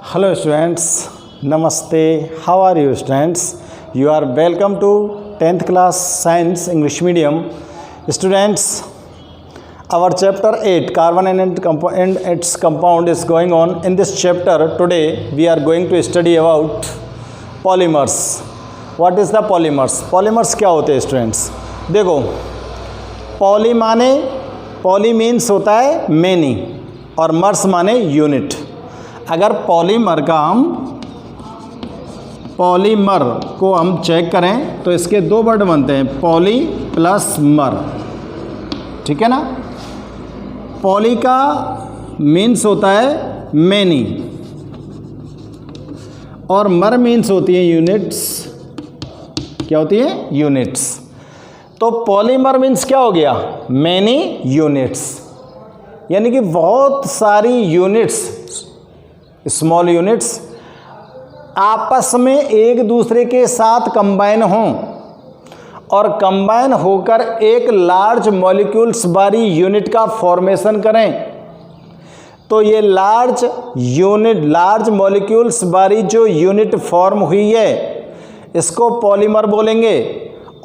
Hello students, Namaste. How are you students? You are welcome to 10th class Science English Medium. Students, our chapter 8 carbon and its compound is going on. In this chapter today we are going to study about polymers. What is the polymers? Polymers क्या होते हैं students? देखो, poly means होता है many और मर्स माने unit. अगर polymer को हम चेक करें तो इसके दो वर्ड बनते हैं, पॉली प्लस मर। ठीक है ना। पॉली का मीन्स होता है मैनी और मर मीन्स होती है यूनिट्स। क्या होती है? यूनिट्स। तो पॉलीमर मीन्स क्या हो गया? मैनी यूनिट्स, यानी कि बहुत सारी यूनिट्स, स्मॉल यूनिट्स आपस में एक दूसरे के साथ कंबाइन हों और कंबाइन होकर एक लार्ज मॉलिक्यूल्स वाली यूनिट का फॉर्मेशन करें। तो ये लार्ज मॉलिक्यूल्स वाली जो यूनिट फॉर्म हुई है इसको पॉलीमर बोलेंगे।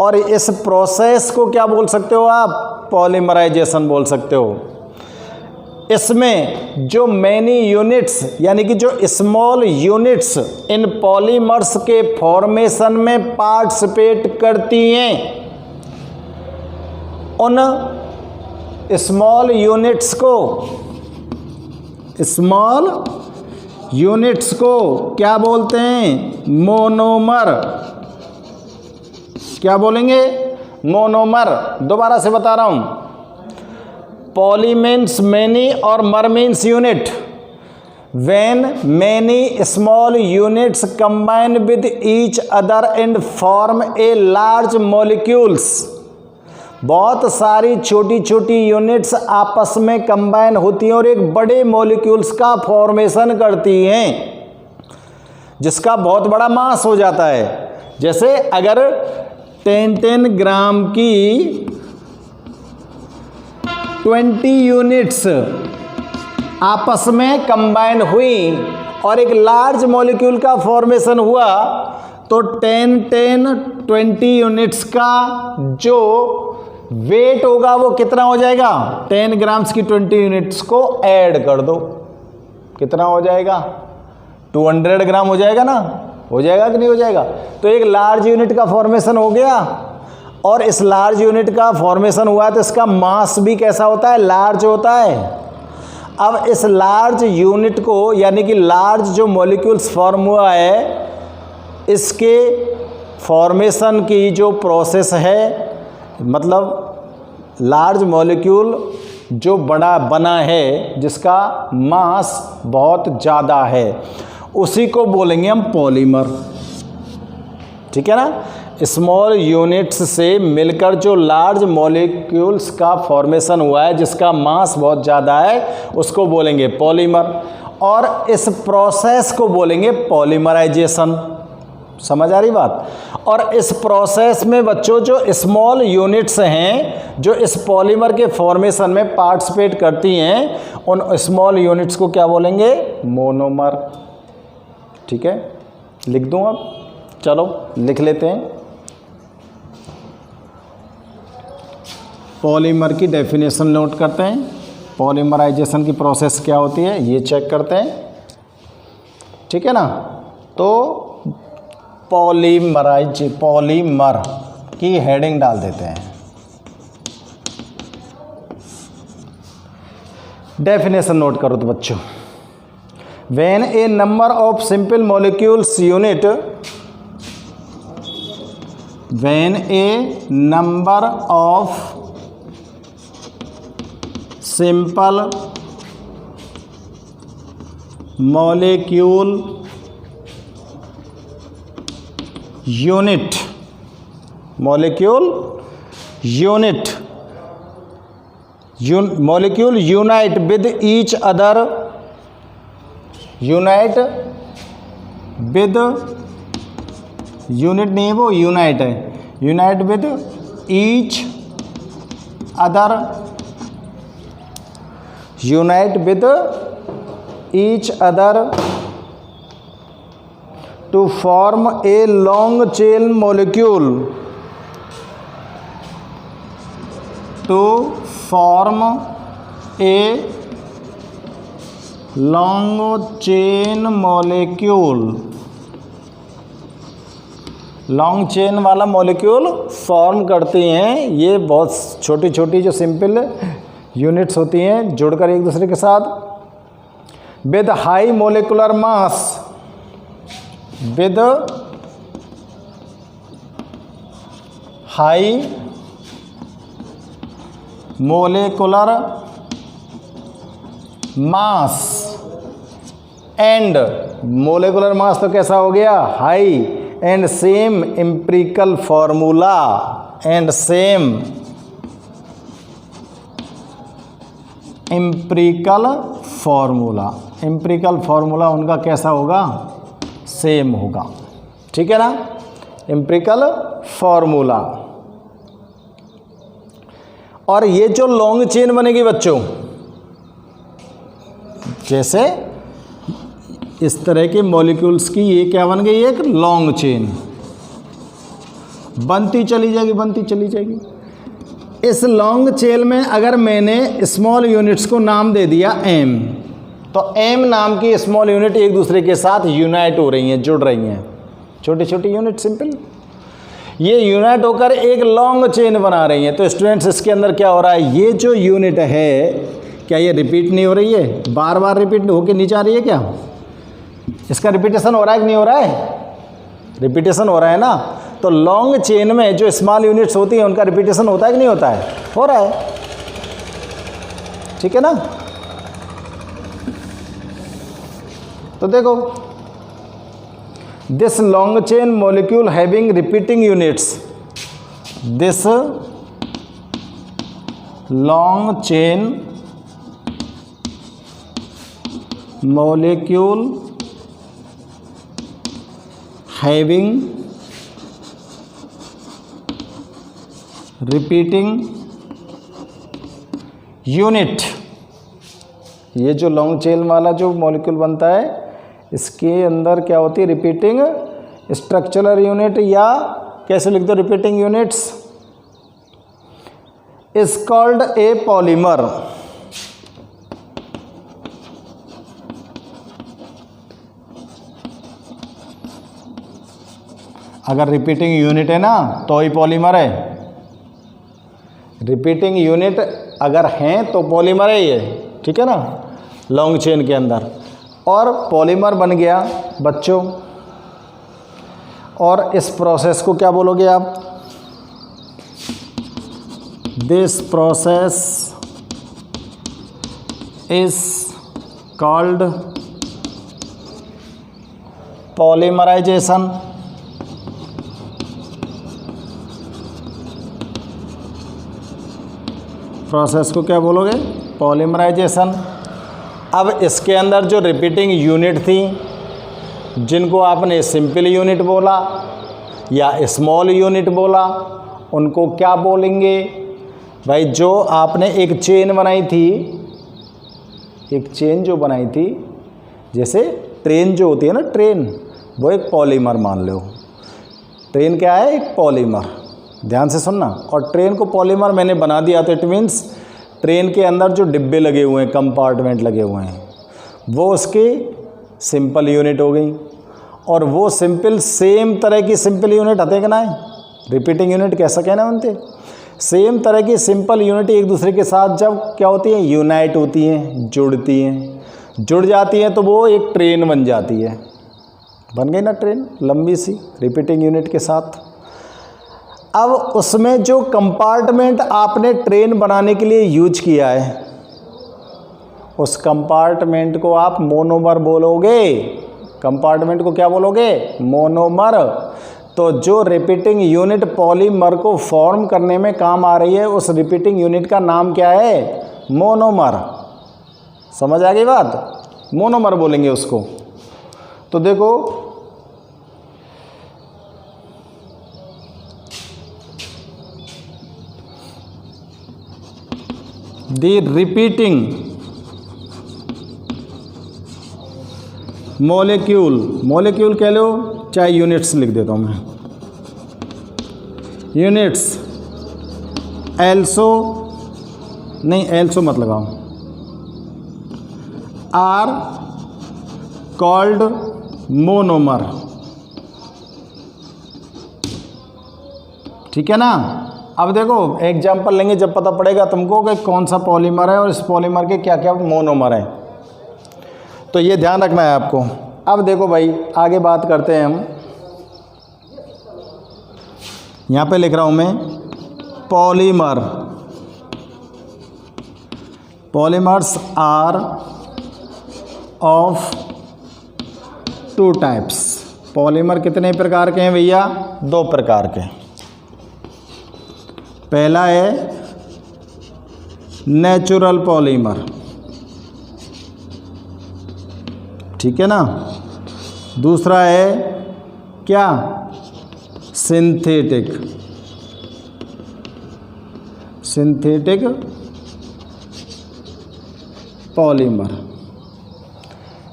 और इस प्रोसेस को क्या बोल सकते हो आप? पॉलीमराइजेशन बोल सकते हो। इसमें जो मैनी यूनिट्स यानी कि जो स्मॉल यूनिट्स इन पॉलीमर्स के फॉर्मेशन में पार्टिसिपेट करती हैं, उन स्मॉल यूनिट्स को क्या बोलते हैं? मोनोमर। क्या बोलेंगे? मोनोमर। दोबारा से बता रहा हूं, पॉली मीन्स मैनी और मर means unit. When many small units combine with each other and form a large molecules, बहुत सारी छोटी छोटी यूनिट्स आपस में कंबाइन होती हैं और एक बड़े मॉलिक्यूल्स का फॉर्मेशन करती हैं जिसका बहुत बड़ा मास हो जाता है। जैसे अगर 10 ग्राम की 20 यूनिट्स आपस में कंबाइन हुई और एक लार्ज मॉलिक्यूल का फॉर्मेशन हुआ तो 20 यूनिट्स का जो वेट होगा वो कितना हो जाएगा? 10 ग्राम्स की 20 यूनिट्स को ऐड कर दो, कितना हो जाएगा? 200 ग्राम हो जाएगा ना? हो जाएगा कि नहीं हो जाएगा? तो एक लार्ज यूनिट का फॉर्मेशन हो गया और इस लार्ज यूनिट का फॉर्मेशन हुआ है तो इसका मास भी कैसा होता है? लार्ज होता है। अब इस लार्ज यूनिट को यानी कि लार्ज जो मॉलिक्यूल्स फॉर्म हुआ है इसके फॉर्मेशन की जो प्रोसेस है, मतलब लार्ज मॉलिक्यूल जो बड़ा बना है जिसका मास बहुत ज़्यादा है, उसी को बोलेंगे हम पॉलीमर। ठीक है ना। स्मॉल यूनिट्स से मिलकर जो लार्ज मॉलिक्यूल्स का फॉर्मेशन हुआ है जिसका मास बहुत ज़्यादा है उसको बोलेंगे पॉलीमर और इस प्रोसेस को बोलेंगे पॉलीमराइजेशन। समझ आ रही बात? और इस प्रोसेस में बच्चों जो स्मॉल यूनिट्स हैं जो इस पॉलीमर के फॉर्मेशन में पार्टिसिपेट करती हैं उन स्मॉल यूनिट्स को क्या बोलेंगे? मोनोमर। ठीक है, लिख दूँ अब? चलो लिख लेते हैं। पॉलीमर की डेफिनेशन नोट करते हैं। पॉलीमराइजेशन की प्रोसेस क्या होती है ये चेक करते हैं। ठीक है ना। तो पॉलीमर की हेडिंग डाल देते हैं। डेफिनेशन नोट करो तो बच्चों, when A number of simple molecules unit, when a number of simple molecule unit unite with each other, unite unit नहीं है वो, यूनाइट है। Unite with each other, unite with each other to form a long chain molecule, to form a long chain molecule. Long chain वाला molecule form करती हैं ये बहुत छोटी छोटी जो सिंपल यूनिट्स होती हैं जुड़कर एक दूसरे के साथ with high molecular mass, with high molecular mass and, molecular mass तो कैसा हो गया high, and same empirical formula, and same empirical formula, empirical formula उनका कैसा होगा सेम होगा, ठीक है ना, एम्पिरिकल फॉर्मूला। और ये जो लॉन्ग चेन बनेगी बच्चों, जैसे इस तरह के मॉलिक्यूल्स की ये क्या बन गई एक लॉन्ग चेन, बनती चली जाएगी बनती चली जाएगी। इस लॉन्ग चेन में अगर मैंने स्मॉल यूनिट्स को नाम दे दिया एम, तो एम नाम की स्मॉल यूनिट एक दूसरे के साथ यूनाइट हो रही हैं, जुड़ रही हैं, छोटी छोटी यूनिट सिंपल, ये यूनाइट होकर एक लॉन्ग चेन बना रही हैं। तो स्टूडेंट्स इसके अंदर क्या हो रहा है, ये जो यूनिट है क्या ये रिपीट नहीं हो रही है, बार बार रिपीट होकर नीचे आ रही है क्या, इसका रिपीटेशन हो रहा है कि नहीं हो रहा है, रिपीटेशन हो रहा है ना। तो लॉन्ग चेन में जो स्मॉल यूनिट्स होती हैं उनका रिपीटेशन होता है कि नहीं होता है, हो रहा है, ठीक है ना। तो देखो this long chain molecule having repeating units, this long chain molecule having repeating unit, ये जो लॉन्ग चेन वाला जो मॉलिक्यूल बनता है इसके अंदर क्या होती है रिपीटिंग स्ट्रक्चरल यूनिट, या कैसे लिख दो repeating units, is called a polymer. अगर रिपीटिंग यूनिट है ना तो ही पॉलीमर है, रिपीटिंग यूनिट अगर हैं तो पॉलीमर है ये, ठीक है ना, लॉन्ग चेन के अंदर। और पॉलीमर बन गया बच्चों, और इस प्रोसेस को क्या बोलोगे आप, this process is called polymerisation. Process को क्या बोलोगे पॉलीमराइजेशन। अब इसके अंदर जो रिपीटिंग यूनिट थी जिनको आपने सिंपल यूनिट बोला या स्मॉल यूनिट बोला, उनको क्या बोलेंगे भाई, जो आपने एक चेन बनाई थी, एक चेन जो बनाई थी, जैसे ट्रेन जो होती है ना ट्रेन, वो एक पॉलीमर मान लो, ट्रेन क्या है एक पॉलीमर, ध्यान से सुनना। और ट्रेन को पॉलीमर मैंने बना दिया तो इट मीन्स ट्रेन के अंदर जो डिब्बे लगे हुए हैं, कंपार्टमेंट लगे हुए हैं, वो उसकी सिंपल यूनिट हो गई। और वो सिंपल सेम तरह की सिंपल यूनिट आते कि ना है, रिपीटिंग यूनिट कैसा कहना बनते, सेम तरह की सिंपल यूनिट एक दूसरे के साथ जब क्या होती हैं यूनाइट होती हैं, जुड़ती हैं, जुड़ जाती हैं तो वो एक ट्रेन बन जाती है, बन गई ना ट्रेन लंबी सी रिपीटिंग यूनिट के साथ। अब उसमें जो कंपार्टमेंट आपने ट्रेन बनाने के लिए यूज किया है, उस कंपार्टमेंट को आप मोनोमर बोलोगे। कंपार्टमेंट को क्या बोलोगे मोनोमर। तो जो रिपीटिंग यूनिट पॉलीमर को फॉर्म करने में काम आ रही है, उस रिपीटिंग यूनिट का नाम क्या है मोनोमर। समझ आ गई बात, मोनोमर बोलेंगे उसको। तो देखो दी रिपीटिंग मॉलिक्यूल, मॉलिक्यूल कह लो चाहे यूनिट्स लिख देता हूँ मैं, यूनिट्स एल्सो नहीं, एल्सो मत लगाओ, आर कॉल्ड मोनोमर। ठीक है ना। अब देखो एग्जाम्पल लेंगे जब पता पड़ेगा तुमको कि कौन सा पॉलीमर है और इस पॉलीमर के क्या क्या मोनोमर हैं, तो ये ध्यान रखना है आपको। अब देखो भाई आगे बात करते हैं हम। यहाँ पे लिख रहा हूँ मैं polymer, polymers are of two types. Polymer कितने प्रकार के हैं भैया? 2 प्रकार के। पहला है नेचुरल पॉलीमर, ठीक है ना। दूसरा है क्या? Synthetic, synthetic polymer.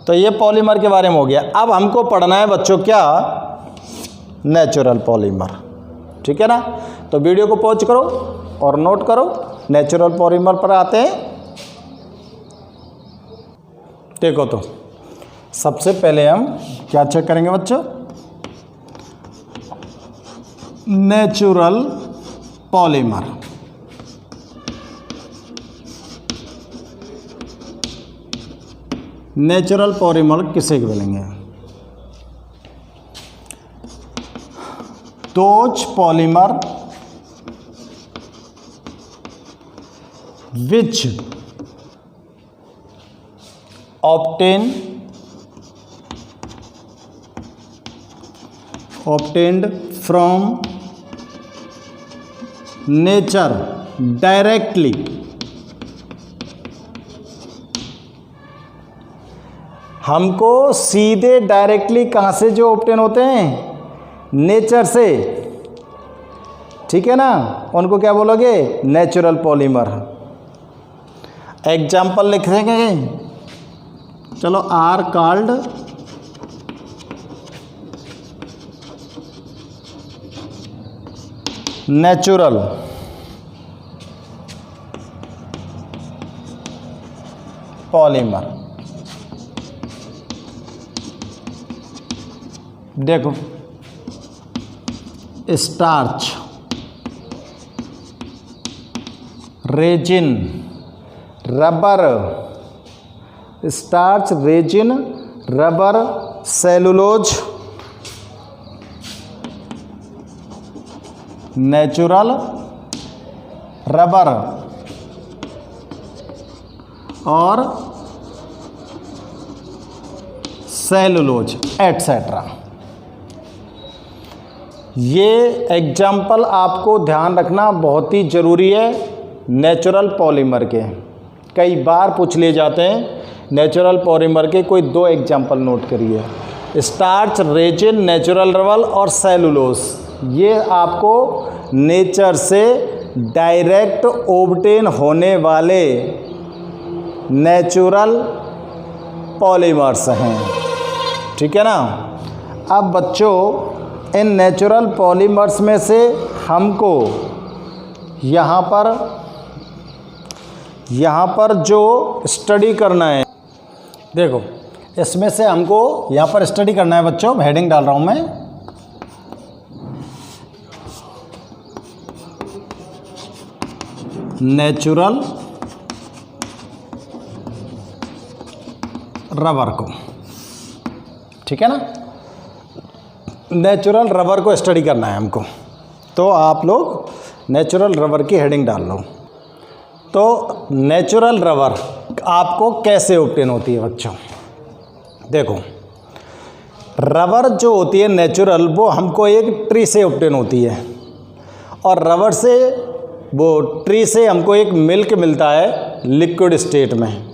तो ये पॉलीमर के बारे में हो गया। अब हमको पढ़ना है बच्चों क्या? नेचुरल पॉलीमर, ठीक है ना। तो वीडियो को पॉज करो और नोट करो। नेचुरल पॉलीमर पर आते हैं। देखो तो सबसे पहले हम क्या चेक करेंगे बच्चों? Natural polymer. नेचुरल पॉलीमर किसे बोलेंगे? Those polymer which obtained from nature directly, हमको सीधे डायरेक्टली कहाँ से जो ऑब्टेन होते हैं? नेचर से, ठीक है ना। उनको क्या बोलोगे? Natural polymer. एग्जाम्पल लिख देंगे, चलो। Are called natural polymer. देखो starch, resin, rubber, starch, resin, rubber, cellulose, natural rubber और सेलुलोज एटसेट्रा। ये एग्जाम्पल आपको ध्यान रखना बहुत ही ज़रूरी है नेचुरल पॉलीमर के। कई बार पूछ लिए जाते हैं नेचुरल पॉलीमर के, कोई 2 एग्जाम्पल नोट करिए। स्टार्च, रेजिन, नेचुरल रबर और सेलुलोज, ये आपको नेचर से डायरेक्ट ऑब्टेन होने वाले नेचुरल पॉलीमर्स हैं, ठीक है ना। अब बच्चों इन नेचुरल पॉलीमर्स में से हमको यहाँ पर जो स्टडी करना है, देखो इसमें से हमको यहाँ पर स्टडी करना है बच्चों। हेडिंग डाल रहा हूँ मैं, नेचुरल रबर को, ठीक है ना। नेचुरल रबर को स्टडी करना है हमको, तो आप लोग नेचुरल रबर की हेडिंग डाल लो। तो नेचुरल रबर आपको कैसे ऑब्टेन होती है बच्चों? देखो रबर जो होती है नेचुरल, वो हमको एक ट्री से ऑब्टेन होती है, और रबर से, वो ट्री से हमको एक मिल्क मिलता है लिक्विड स्टेट में।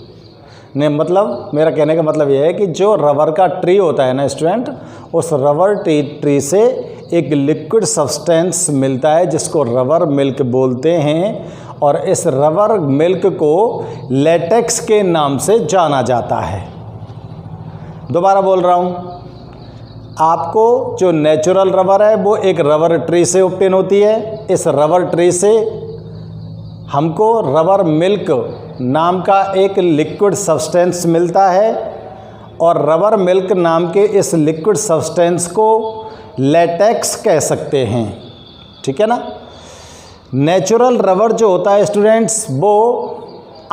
नहीं मतलब मेरा कहने का मतलब यह है कि जो रबर का ट्री होता है ना स्टूडेंट, उस रबर ट्री से एक लिक्विड सब्सटेंस मिलता है जिसको रबर मिल्क बोलते हैं, और इस रबर मिल्क को लेटेक्स के नाम से जाना जाता है। दोबारा बोल रहा हूँ, आपको जो नेचुरल रबर है वो एक रबर ट्री से ऑब्टेन होती है। इस रबर ट्री से हमको रबर मिल्क नाम का एक लिक्विड सब्सटेंस मिलता है और रबर मिल्क नाम के इस लिक्विड सब्सटेंस को लेटेक्स कह सकते हैं। ठीक है ना। नेचुरल रबर जो होता है स्टूडेंट्स वो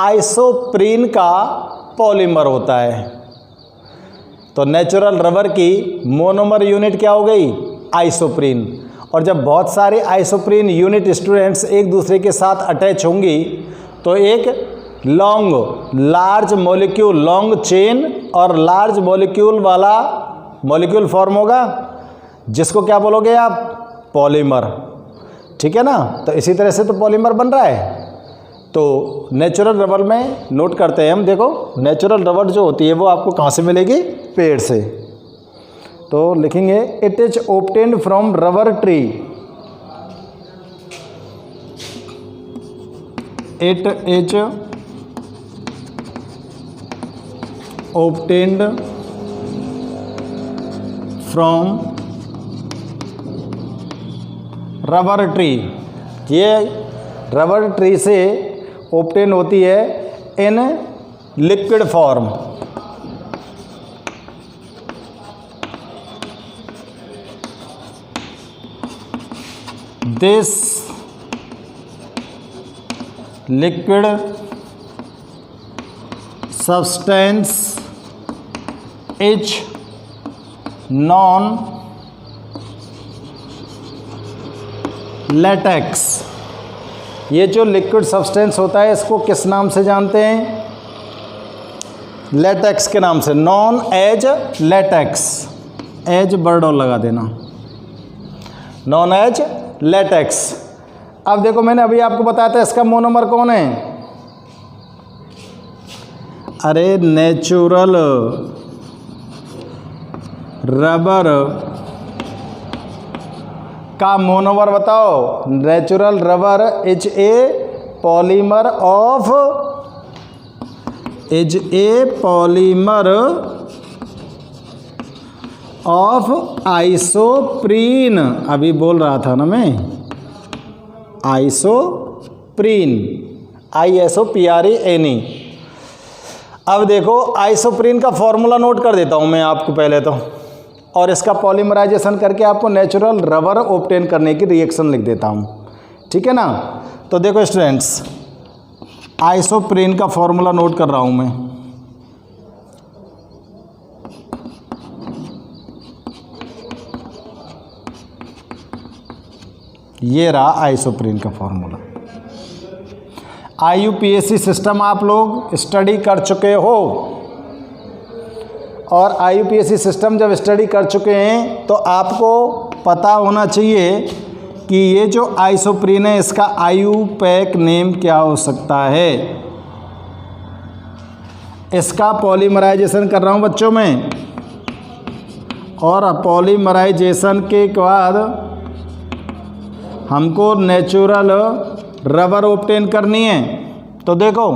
आइसोप्रीन का पॉलीमर होता है। तो नेचुरल रबर की मोनोमर यूनिट क्या हो गई? आइसोप्रीन। और जब बहुत सारे आइसोप्रीन यूनिट स्टूडेंट्स एक दूसरे के साथ अटैच होंगी तो एक लार्ज मॉलिक्यूल लॉन्ग चेन और लार्ज मॉलिक्यूल वाला मॉलिक्यूल फॉर्म होगा, जिसको क्या बोलोगे आप? पॉलीमर। ठीक है ना। तो इसी तरह से तो पॉलीमर बन रहा है। तो नेचुरल रबर में नोट करते हैं हम। देखो नेचुरल रबर जो होती है वो आपको कहाँ से मिलेगी? पेड़ से। तो लिखेंगे it is obtained from rubber tree. It is obtained from rubber tree. ये रबर ट्री से ऑब्टेन होती है in liquid form. This liquid substance is non latex. ये जो लिक्विड सब्सटेंस होता है इसको किस नाम से जानते हैं? लेटेक्स के नाम से। Known as latex. एज बर्डोल लगा देना। Known as latex. अब देखो मैंने अभी आपको बताया था इसका मोनोमर कौन है? अरे नेचुरल रबर का मोनोमर बताओ। Natural rubber is a polymer of isoprene. अभी बोल रहा था ना मैं, आइसोप्रीन। ISOPRENE। अब देखो आइसोप्रीन का फॉर्मूला नोट कर देता हूं मैं आपको पहले तो, और इसका पॉलीमराइजेशन करके आपको नेचुरल रबर ऑब्टेन करने की रिएक्शन लिख देता हूं। ठीक है ना। तो देखो स्टूडेंट्स, आइसोप्रीन का फॉर्मूला नोट कर रहा हूं मैं। ये रहा आइसोप्रीन का फॉर्मूला। IUPAC सिस्टम आप लोग स्टडी कर चुके हो, और IUPAC सिस्टम जब स्टडी कर चुके हैं तो आपको पता होना चाहिए कि ये जो आइसोप्रीन है इसका IUPAC नेम क्या हो सकता है। इसका पॉलीमराइजेशन कर रहा हूँ बच्चों में, और पॉलीमराइजेशन के बाद हमको नेचुरल रबर ऑब्टेन करनी है। तो देखो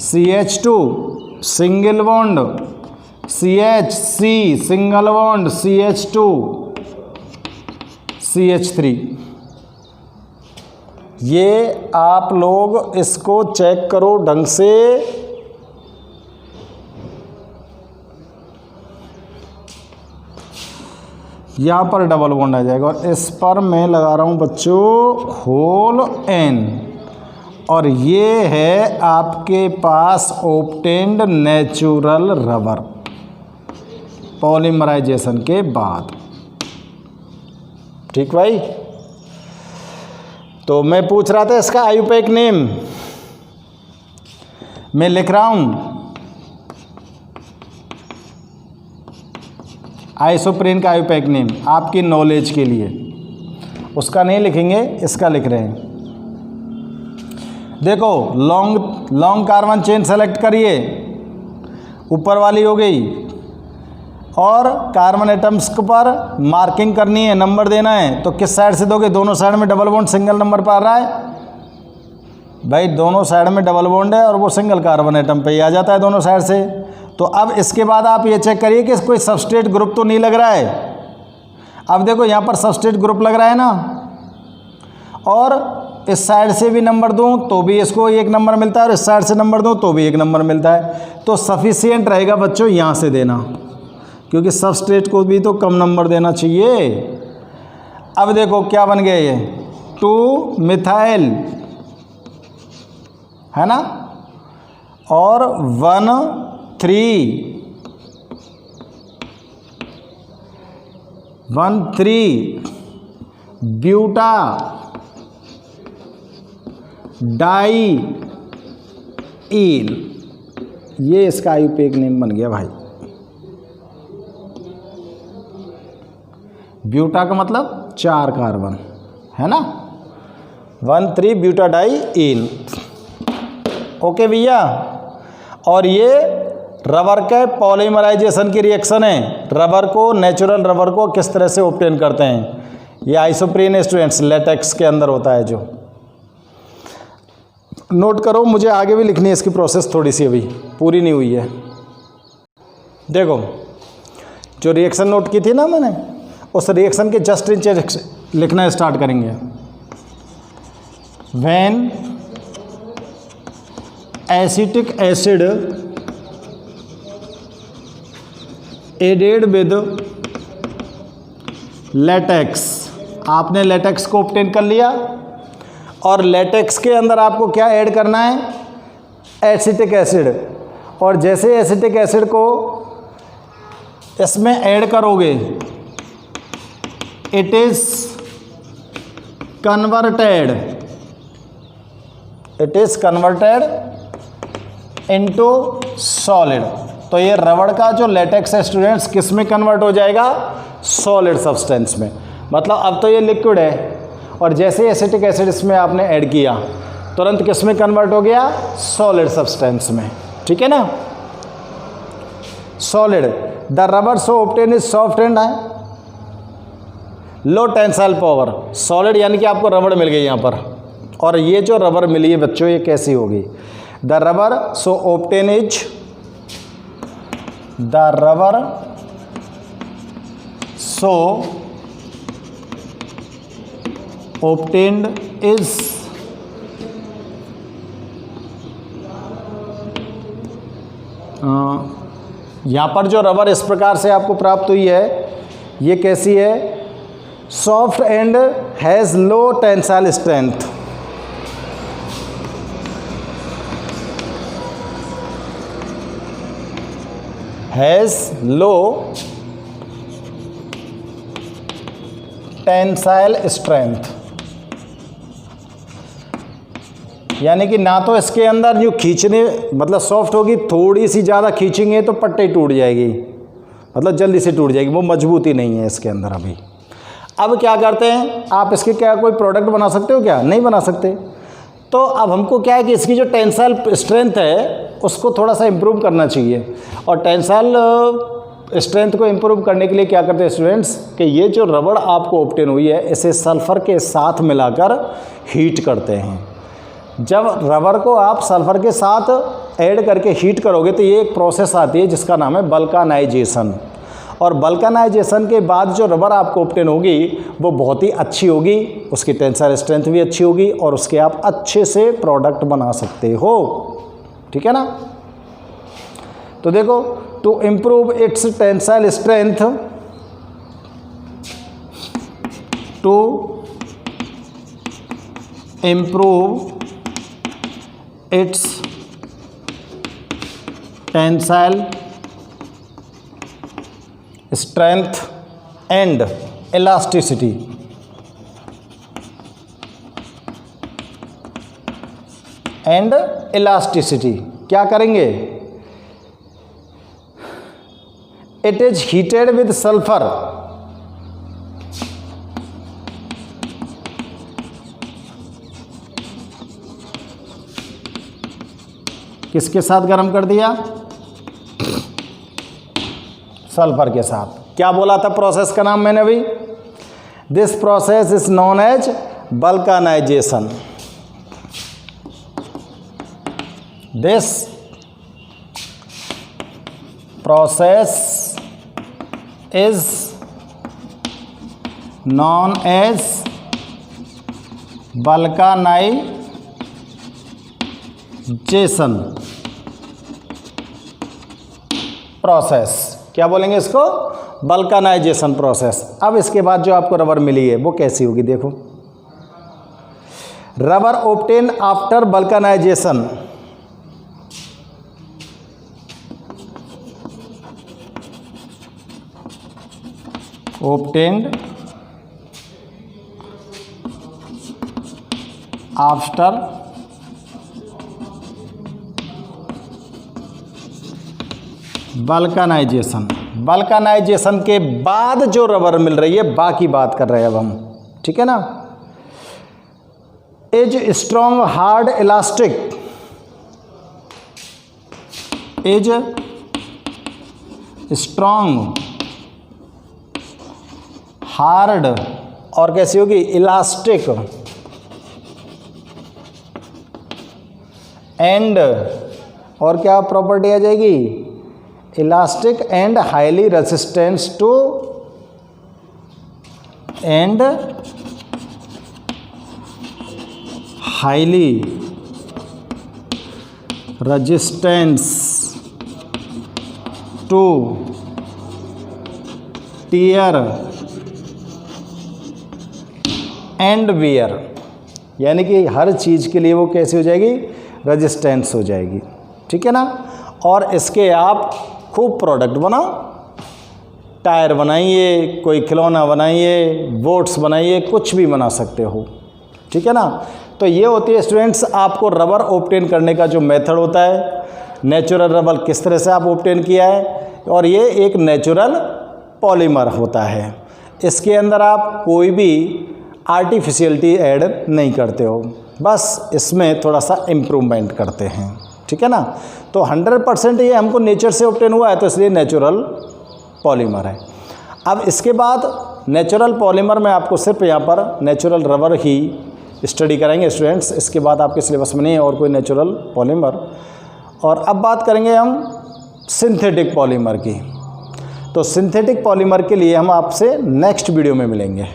CH2 single bond, CH3 single bond, CH2 CH3। ये आप लोग इसको चेक करो ढंग से। यहाँ पर डबल बॉन्ड आ जाएगा, और इस पर मैं लगा रहा हूँ बच्चों होल N, और ये है आपके पास ऑब्टेन्ड नेचुरल रबर पॉलीमराइजेशन के बाद। ठीक भाई। तो मैं पूछ रहा था इसका IUPAC नेम, मैं लिख रहा हूँ आइसोप्रीन का IUPAC नेम आपकी नॉलेज के लिए। उसका नहीं लिखेंगे, इसका लिख रहे हैं। देखो लॉन्ग कार्बन चेन सेलेक्ट करिए, ऊपर वाली हो गई, और कार्बन एटम्स पर मार्किंग करनी है, नंबर देना है। तो किस साइड से दोगे? दोनों साइड में डबल बॉन्ड सिंगल नंबर पर आ रहा है भाई, दोनों साइड में डबल बॉन्ड है और वो सिंगल कार्बन एटम पे ही आ जाता है दोनों साइड से। तो अब इसके बाद आप ये चेक करिए कि कोई सबस्ट्रेट ग्रुप तो नहीं लग रहा है। अब देखो यहाँ पर सबस्ट्रेट ग्रुप लग रहा है ना, और इस साइड से भी नंबर दूं तो भी इसको 1 नंबर मिलता है, और इस साइड से नंबर दूं तो भी 1 नंबर मिलता है। तो सफिशिएंट रहेगा बच्चों यहाँ से देना, क्योंकि सबस्ट्रेट को भी तो कम नंबर देना चाहिए। अब देखो क्या बन गया ये 2 मिथाइल है ना, और 1 3 ब्यूटा डाई ईल, ये इसका आयुपेक नेम बन गया भाई। ब्यूटा का मतलब 4 कार्बन है ना, 1,3 ब्यूटा डाई ईल। ओके भैया। और ये रबर के पॉलीमराइजेशन की रिएक्शन है। रबर को, नेचुरल रबर को किस तरह से ऑब्टेन करते हैं, ये आइसोप्रीन स्टूडेंट्स लेटेक्स के अंदर होता है जो। नोट करो, मुझे आगे भी लिखनी है इसकी प्रोसेस, थोड़ी सी अभी पूरी नहीं हुई है। देखो जो रिएक्शन नोट की थी ना मैंने, उस रिएक्शन के जस्ट नीचे लिखना स्टार्ट करेंगे। When acetic acid added with latex, आपने लेटेक्स को ऑब्टेन कर लिया, और लेटेक्स के अंदर आपको क्या ऐड करना है, एसिटिक एसिड। और जैसे एसिटिक एसिड को इसमें ऐड करोगे, it is converted into solid. तो ये रबड़ का जो लेटेक्स है स्टूडेंट्स किस में कन्वर्ट हो जाएगा, सॉलिड सब्सटेंस में। मतलब अब तो ये लिक्विड है, और जैसे एसिटिक एसिड इसमें आपने ऐड किया तुरंत किस में कन्वर्ट हो गया, सॉलिड सब्सटेंस में। ठीक है ना, solid. The rubber so obtain is soft and low tensile power. Solid यानी कि आपको रबड़ मिल गई यहाँ पर, और ये जो रबर मिली है बच्चों ये कैसी होगी, the rubber so obtain is, the rubber so obtained is यहाँ पर जो रबर इस प्रकार से आपको प्राप्त हुई है, ये कैसी है, soft and has low tensile strength. Has low tensile strength, यानी कि ना तो इसके अंदर जो खींचने मतलब सॉफ्ट होगी, थोड़ी सी ज़्यादा खींचेंगे तो पट्टी टूट जाएगी, मतलब जल्दी से टूट जाएगी, वो मजबूती नहीं है इसके अंदर अभी। अब क्या करते हैं, आप इसके क्या कोई प्रोडक्ट बना सकते हो क्या, नहीं बना सकते। तो अब हमको क्या है कि इसकी जो टेंसाइल स्ट्रेंथ है उसको थोड़ा सा इम्प्रूव करना चाहिए, और टेंसाइल स्ट्रेंथ को इम्प्रूव करने के लिए क्या करते हैं स्टूडेंट्स कि ये जो रबड़ आपको ऑब्टेन हुई है इसे सल्फ़र के साथ मिलाकर हीट करते हैं। जब रबर को आप सल्फ़र के साथ ऐड करके हीट करोगे तो ये एक प्रोसेस आती है जिसका नाम है वल्कानाइजेशन, और वल्कानाइजेशन के बाद जो रबर आपको ऑब्टेन होगी वो बहुत ही अच्छी होगी, उसकी टेंसाइल स्ट्रेंथ भी अच्छी होगी, और उसके आप अच्छे से प्रोडक्ट बना सकते हो। ठीक है ना। तो देखो, to improve its tensile strength, to improve its tensile strength and elasticity, क्या करेंगे, it is heated with sulphur, किसके साथ गर्म कर दिया, सल्फर के साथ। क्या बोला था प्रोसेस का नाम मैंने अभी, this process is known as vulcanization. दिस process is known as vulcanization process. क्या बोलेंगे इसको? Vulcanization process. अब इसके बाद जो आपको रबर मिली है वो कैसी होगी देखो। Rubber obtain after vulcanisation, obtained after vulcanisation. Vulcanisation के बाद जो रबर मिल रही है बाकी बात कर रहे हैं अब हम, ठीक है ना। Is strong hard elastic, is strong hard और कैसी होगी? इलास्टिक एंड, और क्या प्रॉपर्टी आ जाएगी? Elastic and highly resistance to, and highly resistance to tear and wear, यानी कि हर चीज़ के लिए वो कैसी हो जाएगी? रेजिस्टेंस हो जाएगी, ठीक है ना। और इसके आप खूब प्रोडक्ट बनाओ, टायर बनाइए, कोई खिलौना बनाइए, बोट्स बनाइए, कुछ भी बना सकते हो, ठीक है ना। तो ये होती है स्टूडेंट्स आपको रबर ऑब्टेन करने का जो मेथड होता है, नेचुरल रबर किस तरह से आप ऑब्टेन किया है, और ये एक नेचुरल पॉलीमर होता है। इसके अंदर आप कोई भी आर्टिफिशियलिटी ऐड नहीं करते हो, बस इसमें थोड़ा सा इम्प्रूवमेंट करते हैं, ठीक है ना। तो 100% ये हमको नेचर से ऑब्टेन हुआ है, तो इसलिए नेचुरल पॉलीमर है। अब इसके बाद नेचुरल पॉलीमर में आपको सिर्फ यहाँ पर नेचुरल रबर ही स्टडी कराएंगे स्टूडेंट्स, इसके बाद आपके सिलेबस में नहीं है और कोई नेचुरल पॉलीमर। और अब बात करेंगे हम सिंथेटिक पॉलीमर की। तो सिंथेटिक पॉलीमर के लिए हम आपसे नेक्स्ट वीडियो में मिलेंगे,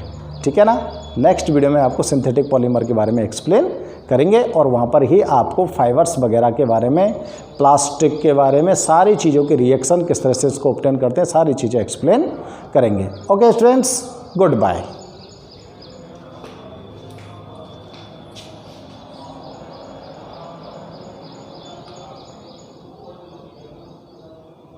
ठीक है ना। नेक्स्ट वीडियो में आपको सिंथेटिक पॉलीमर के बारे में एक्सप्लेन करेंगे और वहाँ पर ही आपको फाइबर्स वगैरह के बारे में, प्लास्टिक के बारे में, सारी चीज़ों के रिएक्शन किस तरह से इसको ऑब्टेन करते हैं, सारी चीज़ें एक्सप्लेन करेंगे। Okay students, good bye.